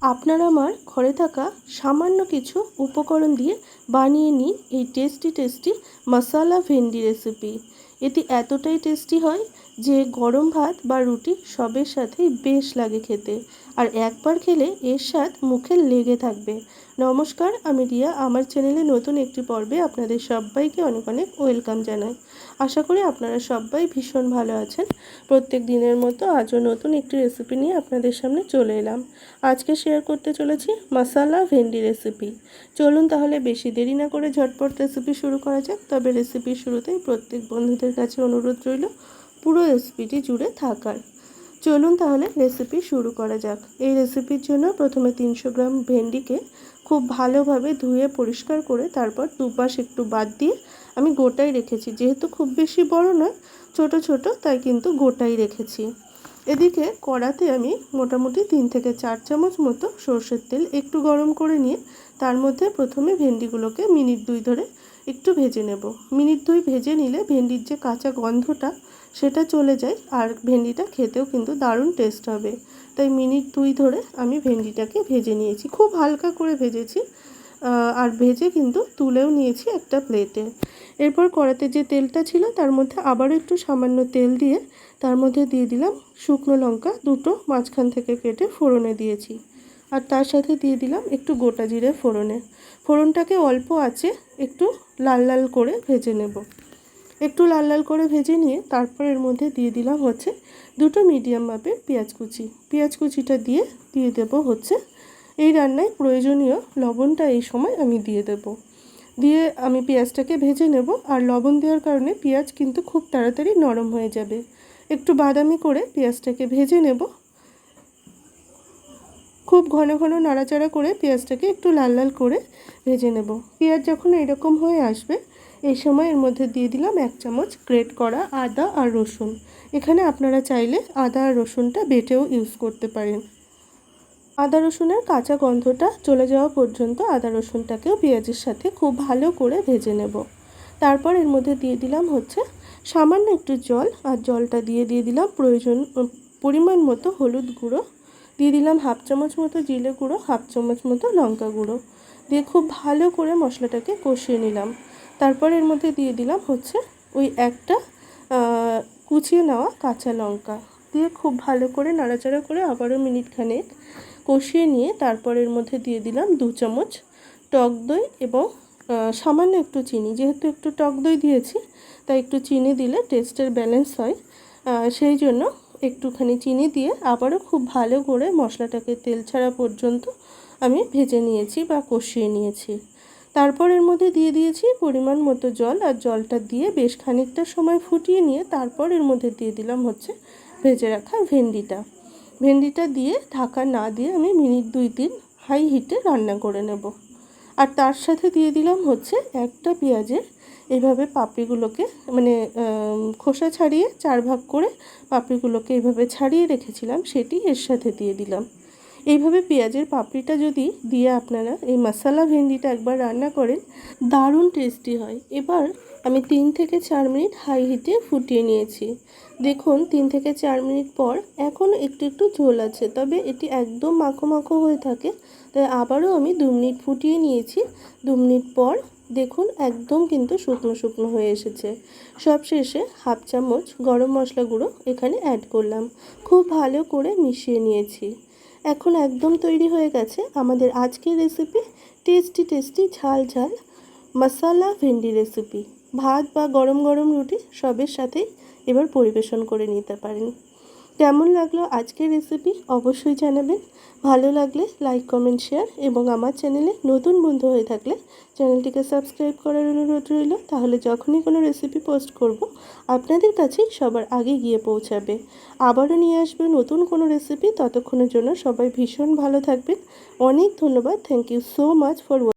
আপনারা আমার ঘরে থাকা সামান্য কিছু উপকরণ দিয়ে বানিয়ে নিন এই টেস্টি মশালা ভেন্ডি রেসিপি। এটি এতটাই টেস্টি হয় যে গরম ভাত বা রুটি সবের সাথেই বেশ লাগে খেতে, আর একবার খেলে এর স্বাদ মুখে লেগে থাকবে। নমস্কার, আমি রিয়া। আমার চ্যানেলে নতুন একটি পর্বে আপনাদের সবাইকে অনেক অনেক ওয়েলকাম জানাই। আশা করি আপনারা সবাই ভীষণ ভালো আছেন। প্রত্যেক দিনের মতো আজও নতুন একটি রেসিপি নিয়ে আপনাদের সামনে চলে এলাম। আজকে শেয়ার করতে চলেছি মশালা ভেন্ডি রেসিপি। চলুন তাহলে বেশি দেরি না করে ঝটপট রেসিপি শুরু করা যাক। তবে রেসিপির শুরুতেই প্রত্যেক বন্ধুদের কাছে অনুরোধ রইল পুরো রেসিপিটি জুড়ে থাকার। চলুন তাহলে রেসিপি শুরু করা যাক। এই রেসিপির জন্য প্রথমে 300 গ্রাম ভেন্ডিকে খুব ভালোভাবে ধুয়ে পরিষ্কার করে তারপর দুপাশ একটু বাদ দিয়ে আমি গোটাই রেখেছি। যেহেতু খুব বেশি বড় নয়, ছোট ছোট, তাই কিন্তু গোটাই রেখেছি। এদিকে কড়াতে আমি মোটামুটি 3 থেকে 4 চামচ মতো সর্ষের তেল একটু গরম করে নিয়ে তার মধ্যে প্রথমে ভেন্ডিগুলোকে মিনিট 2 ধরে একটু ভেজে নেব। মিনিট 2 ভেজে নিলে ভেন্ডির যে কাঁচা গন্ধটা সেটা চলে যায়, আর ভেন্ডিটা খেতেও কিন্তু দারুণ টেস্ট হবে। তাই মিনিট 2 ধরে আমি ভেন্ডিটাকে ভেজে নিয়েছি, খুব হালকা করে ভেজেছি, আর ভেজে কিন্তু তুলেও নিয়েছি একটা প্লেটে। এরপর কড়াতে যে তেলটা ছিল তার মধ্যে আবারও একটু সামান্য তেল দিয়ে তার মধ্যে দিয়ে দিলাম শুকনো লঙ্কা দুটো মাঝখান থেকে কেটে ফোড়নে দিয়েছি, আর তার সাথে দিয়ে দিলাম একটু গোটা জিরে ফোড়নে। ফোড়নটাকে অল্প আঁচে একটু লাল লাল করে ভেজে নেব। একটু লাল লাল করে ভেজে নিয়ে তারপর এর মধ্যে দিয়ে দিলাম হচ্ছে দুটো মিডিয়াম মাপের পেঁয়াজ কুচি। পেঁয়াজ কুচিটা দিয়ে দেব হচ্ছে এই রান্নায় প্রয়োজনীয় লবণটা এই সময় আমি দিয়ে দেব। দিয়ে আমি পেঁয়াজটাকে ভেজে নেব, আর লবণ দেওয়ার কারণে পেঁয়াজ কিন্তু খুব তাড়াতাড়ি নরম হয়ে যাবে। একটু বাদামি করে পেঁয়াজটাকে ভেজে নেব। খুব ঘন ঘন নাড়াচাড়া করে পেঁয়াজটাকে একটু লাল লাল করে ভেজে নেব। পেঁয়াজ যখন এরকম হয়ে আসবে এই সময় এর মধ্যে দিয়ে দিলাম 1 চামচ গ্রেট করা আদা আর রসুন। এখানে আপনারা চাইলে আদা আর রসুনটা বেটেও ইউজ করতে পারেন। আদা রসুনের কাঁচা গন্ধটা চলে যাওয়া পর্যন্ত আদা রসুনটাকেও পেঁয়াজের সাথে খুব ভালো করে ভেজে নেব। তারপর এর মধ্যে দিয়ে দিলাম হচ্ছে সামান্য একটু জল, আর জলটা দিয়ে দিলাম পরিমাণ মতো হলুদ গুঁড়ো, দিয়ে দিলাম 1/2 চামচ মতো জিরে গুঁড়ো, 1/2 চামচ মতো লঙ্কা গুঁড়ো, দিয়ে খুব ভালো করে মশলাটাকে কষিয়ে নিলাম। তারপর এর মধ্যে দিয়ে দিলাম হচ্ছে ওই একটা কুচিয়ে নেওয়া কাঁচা লঙ্কা, দিয়ে খুব ভালো করে নাড়াচাড়া করে আবারও মিনিট খানেক কষিয়ে নিয়ে তারপর এর মধ্যে দিয়ে দিলাম 2 চামচ টক দই এবং সামান্য একটু চিনি। যেহেতু একটু টক দই দিয়েছি তাই একটু চিনি দিলে টেস্টের ব্যালেন্স হয়, সেই জন্য একটুখানি চিনি দিয়ে আবারও খুব ভালো করে মশলাটাকে তেল ছাড়া পর্যন্ত আমি ভেজে নিয়েছি বা কষিয়ে নিয়েছি। তারপর এর মধ্যে দিয়ে দিয়েছি পরিমাণ মতো জল, আর জলটা দিয়ে বেশ খানিকটা সময় ফুটিয়ে নিয়ে তারপর এর মধ্যে দিয়ে দিলাম হচ্ছে ভেজে রাখা ভেন্ডিটা দিয়ে ঢাকা না দিয়ে আমি মিনিট 2-3 হাই হিটে রান্না করে নেব। আর তার সাথে দিয়ে দিলাম হচ্ছে একটা পেঁয়াজের এইভাবে পাপড়িগুলোকে মানে খোসা ছাড়িয়ে 4 ভাগ করে পাপড়িগুলোকে এইভাবে ছাড়িয়ে রেখেছিলাম, সেটি এর সাথে দিয়ে দিলাম। এইভাবে পেঁয়াজের পাপড়িটা যদি দিয়ে আপনারা এই মশালা ভেন্ডিটা একবার রান্না করেন, দারুণ টেস্টি হয়। এবার আমি 3 থেকে 4 মিনিট হাই হিটে ফুটিয়ে নিয়েছি। দেখুন 3 থেকে 4 মিনিট পর এখন একটু একটু ঝোল আছে, তবে এটি একদম মাখো মাখো হয়ে থাকে, তাই আবারও আমি 2 মিনিট ফুটিয়ে নিয়েছি। 2 মিনিট পর দেখুন একদম কিন্তু শুকনো শুকনো হয়ে এসেছে। সবশেষে 1/2 চামচ গরম মশলা গুঁড়ো এখানে অ্যাড করলাম, খুব ভালো করে মিশিয়ে নিয়েছি। এখন একদম তৈরি হয়ে গেছে আমাদের আজকের রেসিপি, টেস্টি ঝাল ঝাল মশালা ভেন্ডি রেসিপি। ভাত বা গরম গরম রুটি সবের সাথেই এবার পরিবেশন করে নিতে পারেন। কেমন লাগলো আজকের রেসিপি অবশ্যই জানাবেন। ভালো লাগলে লাইক, কমেন্ট, শেয়ার, এবং আমার চ্যানেলে নতুন বন্ধু হয়ে থাকলে চ্যানেলটিকে সাবস্ক্রাইব করার অনুরোধ রইল। তাহলে যখনই কোনো রেসিপি পোস্ট করব আপনাদের কাছেই সবার আগে গিয়ে পৌঁছাবে। আবারও নিয়ে আসবে নতুন কোনো রেসিপি। ততক্ষণের জন্য সবাই ভীষণ ভালো থাকবেন। অনেক ধন্যবাদ। Thank you so much for